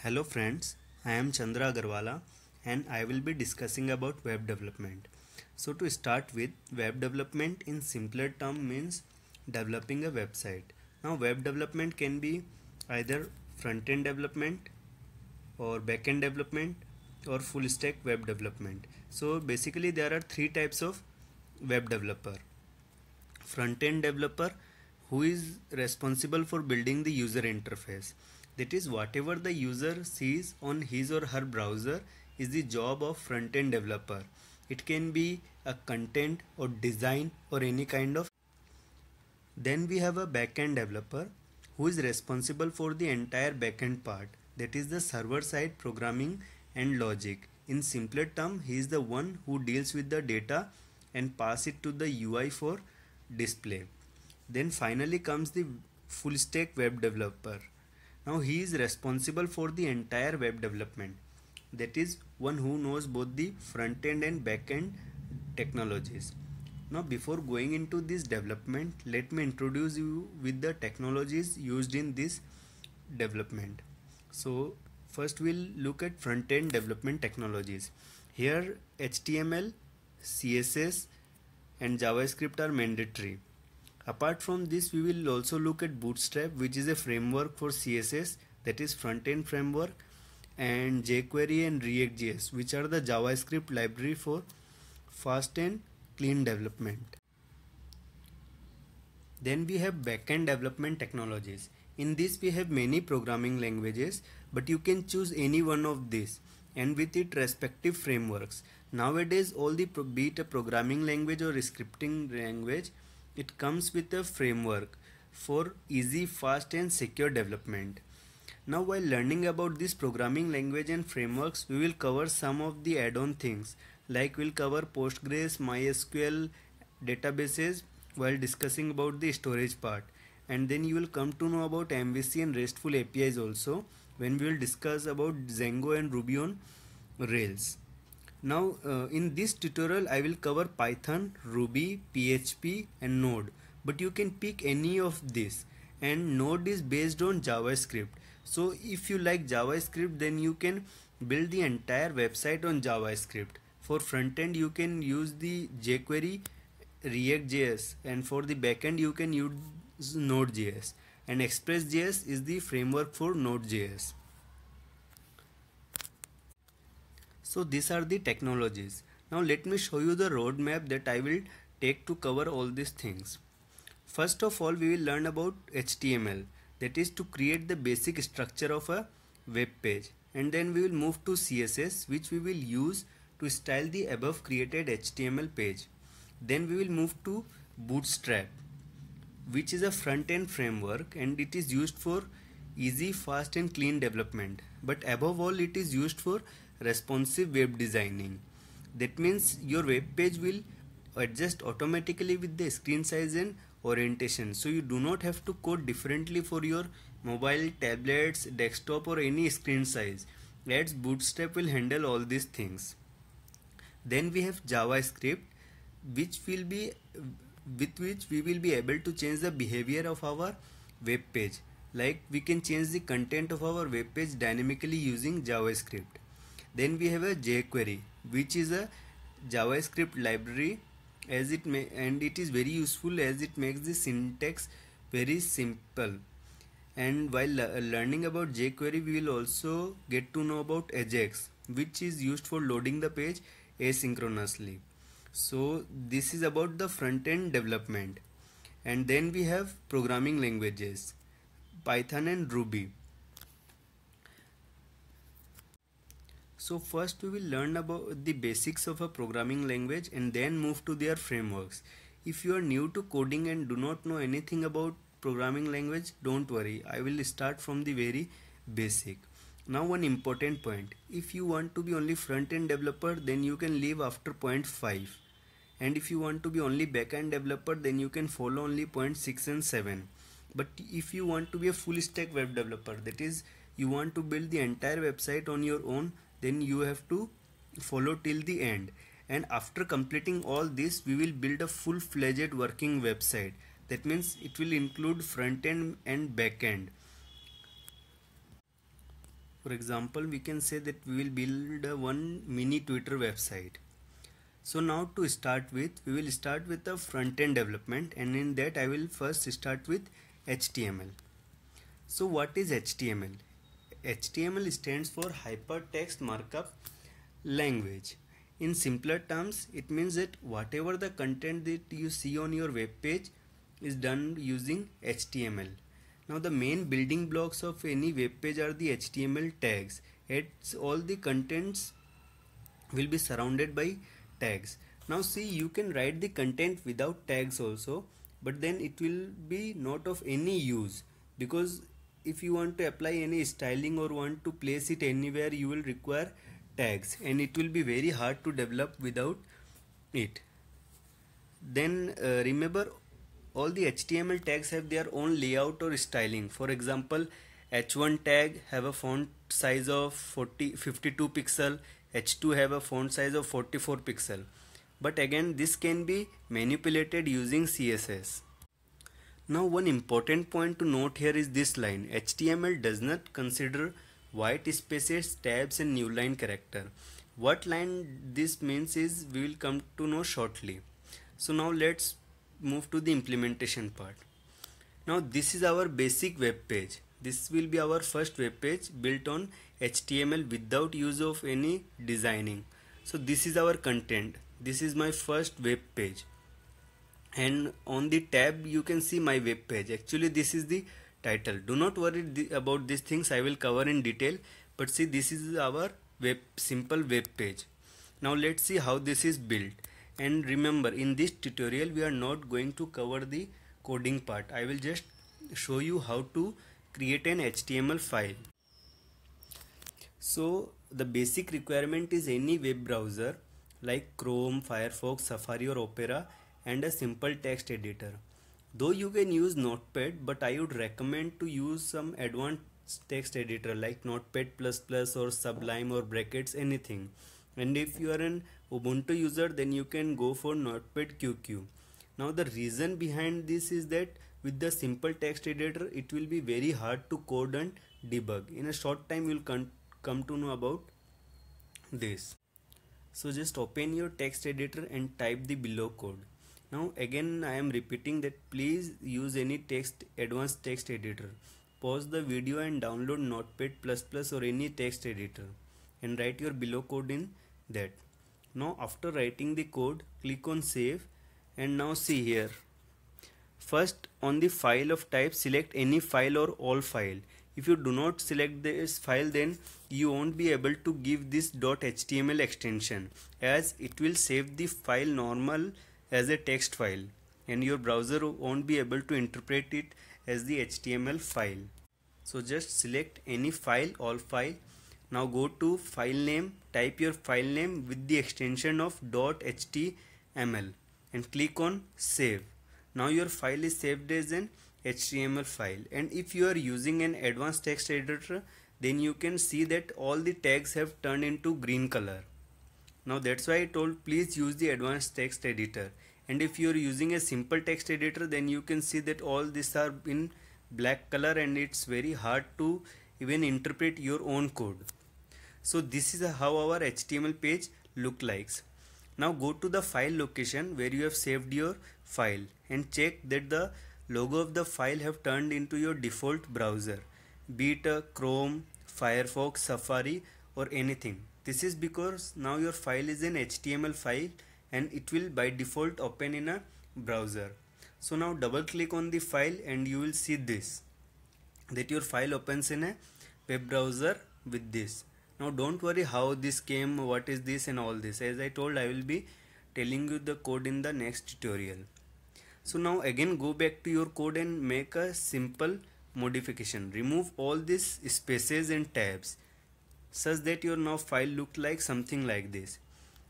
Hello friends, I am Chandra Agarwala and I will be discussing about web development. So to start with, web development in simpler term means developing a website. Now web development can be either front-end development or back-end development or full stack web development. So basically there are three types of web developer. Front-end developer who is responsible for building the user interface. That is, whatever the user sees on his or her browser is the job of front-end developer. It can be a content or design or any kind of. Then we have a back-end developer who is responsible for the entire back-end part, that is the server-side programming and logic. In simpler term, he is the one who deals with the data and pass it to the UI for display. Then finally comes the full stack web developer. Now he is responsible for the entire web development. That is one who knows both the front end and back end technologies. Now before going into this development, let me introduce you with the technologies used in this development. So first we'll look at front end development technologies. Here HTML, CSS and JavaScript are mandatory. Apart from this, we will also look at Bootstrap, which is a framework for CSS, that is front-end framework, and jQuery and React.js, which are the JavaScript library for fast and clean development. Then we have back-end development technologies. In this we have many programming languages, but you can choose any one of these and with its respective frameworks. Nowadays all the be it a programming language or a scripting language, it comes with a framework for easy, fast and secure development. Now while learning about this programming language and frameworks, we will cover some of the add-on things, like we'll cover Postgres, MySQL databases while discussing about the storage part, and then you will come to know about MVC and RESTful APIs also when we will discuss about Django and Ruby on Rails. Now in this tutorial I will cover Python, Ruby, PHP and Node, but you can pick any of this, and Node is based on JavaScript. So if you like JavaScript, then you can build the entire website on JavaScript. For front end you can use the jQuery, React.js, and for the backend you can use Node.js, and Express.js is the framework for Node.js. So these are the technologies. Now let me show you the roadmap that I will take to cover all these things. First of all, we will learn about HTML, that is to create the basic structure of a web page, and then we will move to CSS, which we will use to style the above created HTML page. Then we will move to Bootstrap, which is a front-end framework and it is used for easy, fast and clean development, but above all it is used for responsive web designing. That means your web page will adjust automatically with the screen size and orientation, so you do not have to code differently for your mobile, tablets, desktop or any screen size, as Bootstrap will handle all these things. Then we have JavaScript, which will be with which we will be able to change the behavior of our web page, like we can change the content of our web page dynamically using JavaScript. Then we have a jQuery, which is a JavaScript library as it may, and it is very useful as it makes the syntax very simple. And while learning about jQuery, we will also get to know about Ajax, which is used for loading the page asynchronously. So this is about the front end development. And then we have programming languages, Python and Ruby. So first we will learn about the basics of a programming language and then move to their frameworks. If you are new to coding and do not know anything about programming language, don't worry, I will start from the very basic. Now one important point, if you want to be only front-end developer, then you can leave after point 5, and if you want to be only back-end developer, then you can follow only point 6 and 7. But if you want to be a full stack web developer, that is you want to build the entire website on your own, then you have to follow till the end. And after completing all this, we will build a full-fledged working website. That means it will include front end and back end. For example, we can say that we will build one mini Twitter website. So now to start with, we will start with the front end development, and in that I will first start with HTML. So what is HTML? HTML stands for Hypertext Markup Language. In simpler terms, it means that whatever the content that you see on your web page is done using HTML. Now the main building blocks of any web page are the HTML tags. It's all the contents will be surrounded by tags. Now see, you can write the content without tags also, but then it will be not of any use, because if you want to apply any styling or want to place it anywhere, you will require tags, and it will be very hard to develop without it. Then remember, all the HTML tags have their own layout or styling. For example, H1 tag have a font size of 52 pixel, H2 have a font size of 44 pixel. But again, this can be manipulated using CSS. Now one important point to note here is this line: HTML does not consider white spaces, tabs and new line character. What line this means is we will come to know shortly. So now let's move to the implementation part. Now this is our basic web page. This will be our first web page built on HTML without use of any designing. So this is our content. This is my first web page, and on the tab you can see my web page. Actually this is the title. Do not worry about these things, I will cover in detail, but see, this is our simple web page. Now let's see how this is built. And remember, in this tutorial we are not going to cover the coding part. I will just show you how to create an HTML file. So the basic requirement is any web browser like Chrome, Firefox, Safari or Opera, and a simple text editor. Though you can use Notepad, but I would recommend to use some advanced text editor like Notepad++ or Sublime or Brackets, anything. And if you are an Ubuntu user, then you can go for Notepad QQ. Now the reason behind this is that with the simple text editor it will be very hard to code and debug. In a short time you will come to know about this. So just open your text editor and type the below code. Now again I am repeating that please use any advanced text editor. Pause the video and download Notepad++ or any text editor and write your below code in that. Now after writing the code, click on save, and now see here. First, on the file of type, select any file or all file. If you do not select this file, then you won't be able to give this .html extension, as it will save the file normal as a text file and your browser won't be able to interpret it as the HTML file. So just select any file, all file. Now go to file name, type your file name with the extension of .html and click on save. Now your file is saved as an HTML file, and if you are using an advanced text editor, then you can see that all the tags have turned into green color. Now that's why I told please use the advanced text editor, and if you are using a simple text editor, then you can see that all these are in black color and it's very hard to even interpret your own code. So this is how our HTML page look likes. Now go to the file location where you have saved your file and check that the logo of the file have turned into your default browser, be it a Chrome, Firefox, Safari or anything. This is because now your file is an HTML file and it will by default open in a browser. So now double click on the file and you will see this, that your file opens in a web browser with this. Now don't worry how this came, what is this and all this. As I told, I will be telling you the code in the next tutorial. So now again go back to your code and make a simple modification. Remove all these spaces and tabs such that your now file look like something like this.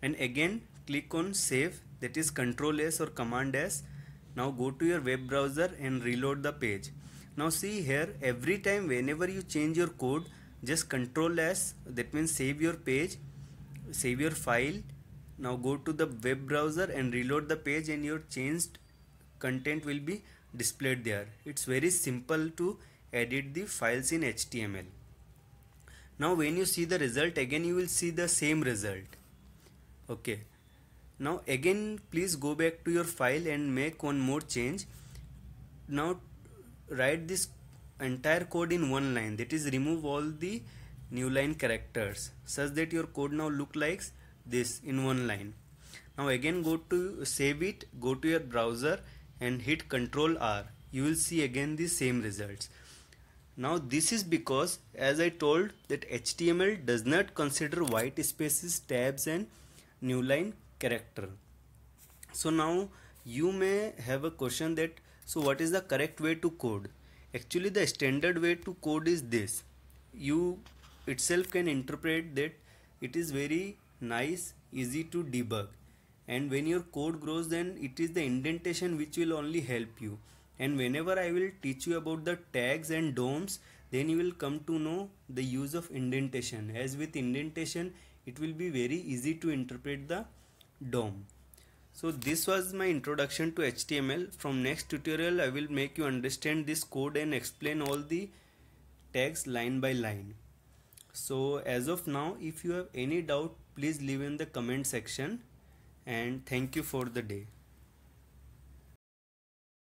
And again click on save, that is Ctrl S or Command S. Now go to your web browser and reload the page. Now see here, every time whenever you change your code, just Ctrl S, that means save your page, save your file. Now go to the web browser and reload the page and your changed content will be displayed there. It's very simple to edit the files in HTML. Now when you see the result, again you will see the same result. Okay. Now again please go back to your file and make one more change. Now write this entire code in one line, that is remove all the new line characters, such that your code now look like this in one line. Now again go to save it, go to your browser and hit Ctrl R. You will see again the same results. Now this is because, as I told, that HTML does not consider white spaces, tabs and new line character. So now you may have a question that, so what is the correct way to code? Actually the standard way to code is this. You itself can interpret that it is very nice, easy to debug, and when your code grows, then it is the indentation which will only help you. And whenever I will teach you about the tags and DOMs, then you will come to know the use of indentation. As with indentation, it will be very easy to interpret the DOM. So this was my introduction to HTML. From next tutorial I will make you understand this code and explain all the tags line by line. So as of now, if you have any doubt, please leave in the comment section, and thank you for the day.